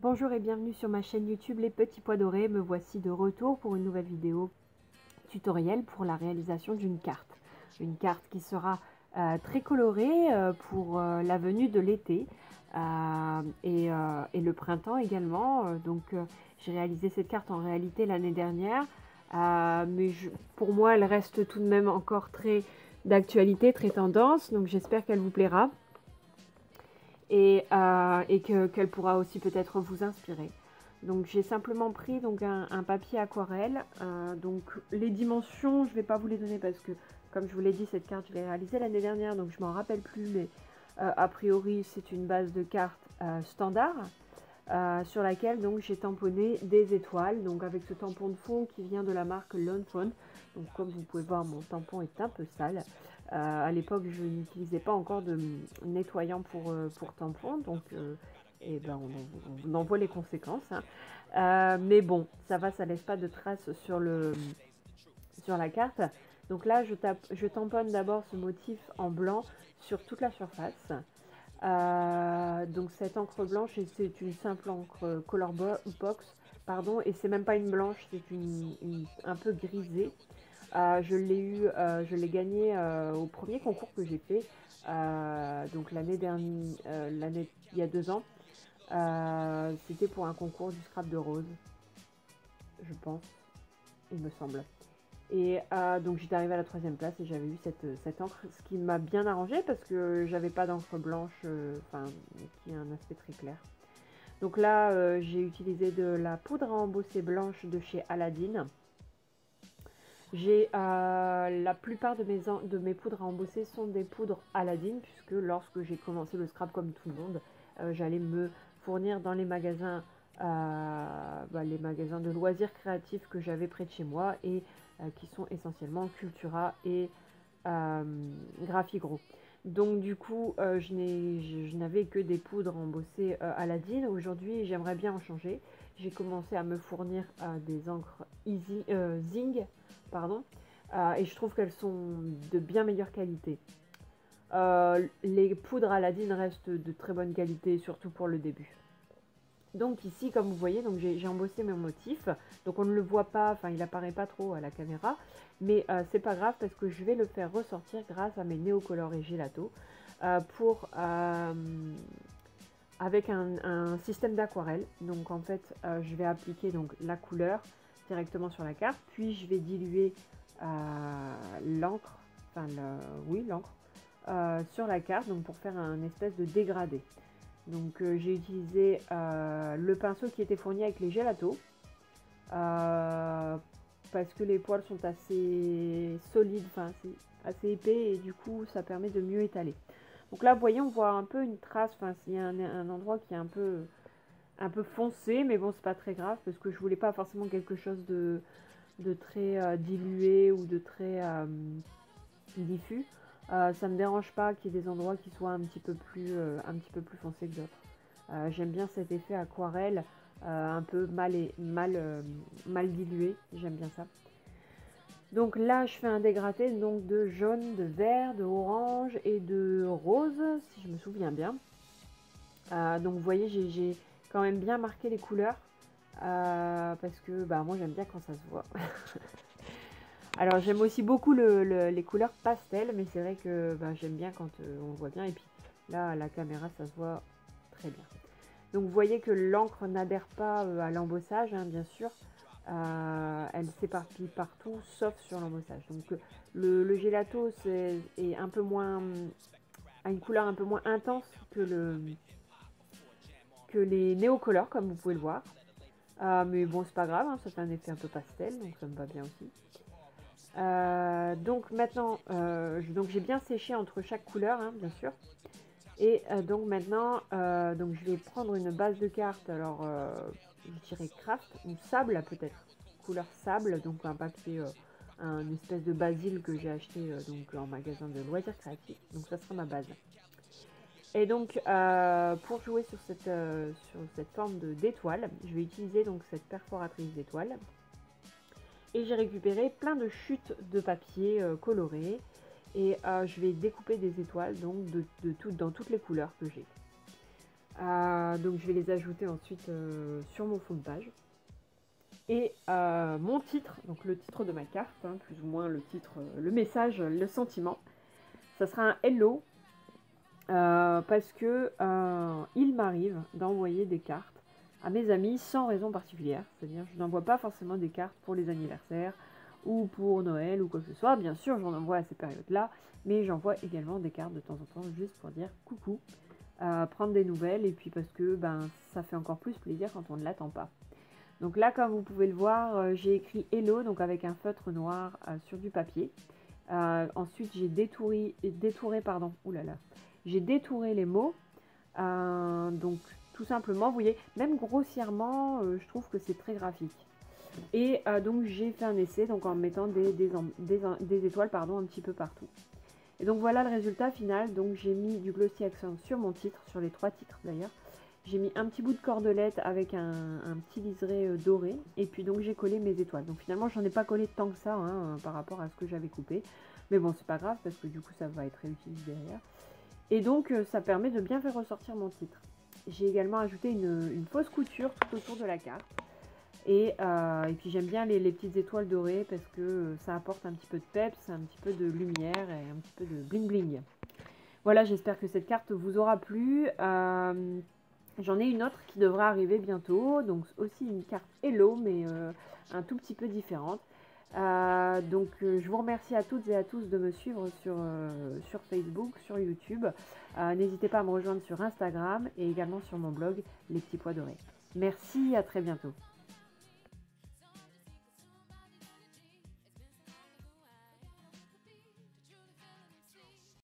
Bonjour et bienvenue sur ma chaîne YouTube Les Petits Pois Dorés. Me voici de retour pour une nouvelle vidéo tutoriel pour la réalisation d'une carte. Une carte qui sera très colorée pour la venue de l'été et le printemps également. J'ai réalisé cette carte en réalité l'année dernière, pour moi elle reste tout de même encore très d'actualité, très tendance, donc j'espère qu'elle vous plaira. Et qu'elle pourra aussi peut-être vous inspirer. Donc j'ai simplement pris donc, un papier aquarelle. Donc les dimensions, je ne vais pas vous les donner parce que, comme je vous l'ai dit, cette carte, je l'ai réalisée l'année dernière, donc je m'en rappelle plus, mais a priori, c'est une base de carte standard sur laquelle donc j'ai tamponné des étoiles, donc avec ce tampon de fond qui vient de la marque Lone Phone. Donc comme vous pouvez voir, mon tampon est un peu sale. À l'époque, je n'utilisais pas encore de nettoyant pour tampon, donc on en voit les conséquences. Hein. Mais bon, ça va, ça laisse pas de traces sur la carte. Donc là, je tamponne d'abord ce motif en blanc sur toute la surface. Donc cette encre blanche, c'est une simple encre Color Box, pardon, et c'est même pas une blanche, c'est un peu grisée. Je l'ai gagné au premier concours que j'ai fait, donc l'année dernière, il y a 2 ans. C'était pour un concours du scrap de rose, je pense, il me semble. Et donc j'étais arrivée à la 3e place et j'avais eu cette encre, ce qui m'a bien arrangé parce que j'avais pas d'encre blanche, qui a un aspect très clair. Donc là, j'ai utilisé de la poudre à embosser blanche de chez Aladdin. La plupart de mes poudres à embosser sont des poudres Aladdin, puisque lorsque j'ai commencé le scrap comme tout le monde, j'allais me fournir dans les magasins de loisirs créatifs que j'avais près de chez moi et qui sont essentiellement Cultura et Graphigro. Donc du coup, je n'avais que des poudres embossées Aladdin. Aujourd'hui, j'aimerais bien en changer. J'ai commencé à me fournir des encres Zing, pardon, et je trouve qu'elles sont de bien meilleure qualité. Les poudres Aladdin restent de très bonne qualité, surtout pour le début. Donc ici, comme vous voyez, donc j'ai embossé mon motif. Donc on ne le voit pas, enfin il apparaît pas trop à la caméra, mais c'est pas grave parce que je vais le faire ressortir grâce à mes Neocolor et Gelato avec un système d'aquarelle. Donc en fait, je vais appliquer donc la couleur directement sur la carte, puis je vais diluer l'encre, l'encre sur la carte, donc pour faire un espèce de dégradé. Donc j'ai utilisé le pinceau qui était fourni avec les Gelato parce que les poils sont assez solides, assez épais et du coup ça permet de mieux étaler. Donc là vous voyez, on voit un peu une trace, il y a un endroit qui est un peu foncé, mais bon c'est pas très grave parce que je voulais pas forcément quelque chose de très dilué ou de très diffus. Ça me dérange pas qu'il y ait des endroits qui soient un petit peu plus foncés que d'autres. J'aime bien cet effet aquarelle un peu mal dilué, j'aime bien ça. Donc là je fais un dégradé donc de jaune, de vert, de orange et de rose si je me souviens bien. Donc vous voyez, j'ai quand même bien marqué les couleurs parce que moi j'aime bien quand ça se voit. Alors j'aime aussi beaucoup les couleurs pastel, mais c'est vrai que j'aime bien quand on le voit bien. Et puis là, à la caméra, ça se voit très bien. Donc vous voyez que l'encre n'adhère pas à l'embossage, hein, bien sûr. Elle s'éparpille partout, sauf sur l'embossage. Donc le gelato est un peu moins, a une couleur un peu moins intense que les néocolores, comme vous pouvez le voir. Mais bon, c'est pas grave, hein, ça fait un effet un peu pastel, donc ça me va bien aussi. Donc maintenant, j'ai bien séché entre chaque couleur, hein, bien sûr. Et donc maintenant, donc je vais prendre une base de carte, alors je dirais craft ou sable peut-être, couleur sable, donc un papier, un espèce de basil que j'ai acheté donc en magasin de loisirs créatifs. Donc ça sera ma base. Et donc pour jouer sur cette forme d'étoile, je vais utiliser donc cette perforatrice d'étoile. Et j'ai récupéré plein de chutes de papier colorées et je vais découper des étoiles donc dans toutes les couleurs que j'ai. Donc je vais les ajouter ensuite sur mon fond de page. Et mon titre, donc le titre de ma carte, hein, plus ou moins le titre, le message, le sentiment, ça sera un hello parce que il m'arrive d'envoyer des cartes à mes amis sans raison particulière. C'est-à-dire je n'envoie pas forcément des cartes pour les anniversaires ou pour Noël ou quoi que ce soit. Bien sûr, j'en envoie à ces périodes-là, mais j'envoie également des cartes de temps en temps juste pour dire coucou, prendre des nouvelles et puis parce que ça fait encore plus plaisir quand on ne l'attend pas. Donc là, comme vous pouvez le voir, j'ai écrit hello donc avec un feutre noir sur du papier. Ensuite, j'ai détouré les mots. Donc tout simplement, vous voyez, même grossièrement, je trouve que c'est très graphique. Et donc j'ai fait un essai donc en mettant des étoiles un petit peu partout. Et donc voilà le résultat final. Donc j'ai mis du glossy accent sur mon titre, sur les 3 titres d'ailleurs. J'ai mis un petit bout de cordelette avec un petit liseré doré. Et puis donc j'ai collé mes étoiles. Donc finalement j'en ai pas collé tant que ça par rapport à ce que j'avais coupé. Mais bon, c'est pas grave parce que du coup ça va être réutilisé derrière. Et donc ça permet de bien faire ressortir mon titre. J'ai également ajouté une fausse couture tout autour de la carte. Et puis j'aime bien les petites étoiles dorées parce que ça apporte un petit peu de peps, un petit peu de lumière et un petit peu de bling bling. Voilà, j'espère que cette carte vous aura plu. J'en ai une autre qui devra arriver bientôt, donc aussi une carte Hello, mais un tout petit peu différente. Je vous remercie à toutes et à tous de me suivre sur Facebook, sur YouTube. N'hésitez pas à me rejoindre sur Instagram et également sur mon blog Les Petits Pois Dorés. Merci, à très bientôt.